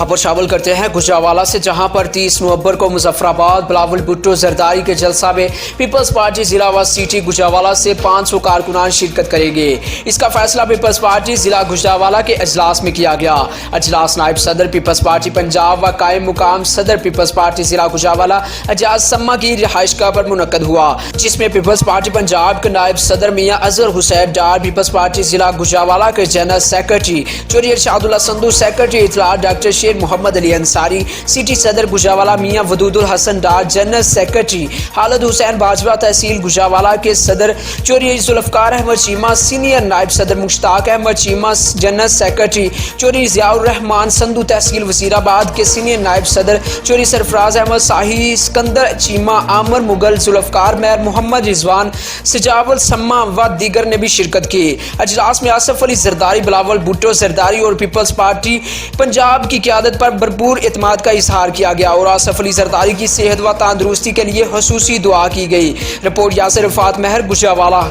خبر شامل کرتے ہیں گوجرانوالہ سے، جہاں پر 30 نومبر کو مظفر آباد بلاول بھٹو زرداری کے جلسہ میں پیپلز پارٹی ضلع وسٹی گوجرانوالہ سے 500 کارکنان شرکت کریں گے۔ اس کا فیصلہ پیپلز پارٹی ضلع گوجرانوالہ کے اجلاس میں کیا گیا۔ اجلاس نائب صدر پیپلز پارٹی پنجاب و قائم مقام صدر پیپلز پارٹی ضلع گوجرانوالہ اعجازاحمد سماں کی رہائش پر منعقد ہوا، جس میں پیپلز پارٹی پنجاب کے نائب صدر میاں اظہر حسین ڈار، پیپلز پارٹی ضلع گوجرانوالہ کے جنرل سیکرٹری چوری ارشاد اللہ سندھو، سیکرٹری اطلاع ڈاکٹر شیر محمد علی انصاری، سٹی صدر گوجرانوالہ میاں ودود الحسن ڈار، جنرل سیکرٹری خالد حسین باجوہ، تحصیل گوجرانوالہ کے صدر چوری ذوالفقار احمد چیمہ، سینئر نائب صدر مشتاق احمد چیمہ، جنرل سیکرٹری چوری ضیاء الرحمان سندھو، تحصیل وزیر آباد کے سینئر نائب صدر چوری سرفراز احمد شاہی، اسکندر چیمہ، عامر مغل، ذوالفقار مہر، محمد رضوان، سجاول سماں و دیگر نے بھی شرکت کی۔ اجلاس میں آصف علی زرداری، بلاول بھٹو زرداری اور پیپلز پارٹی پنجاب کی قیادت پر بھرپور اعتماد کا اظہار کیا گیا اور آصف علی زرداری کی صحت و تندرستی کے لیے خصوصی دعا کی گئی۔ رپورٹ یاسر رفعت مہر، گوجرانوالہ۔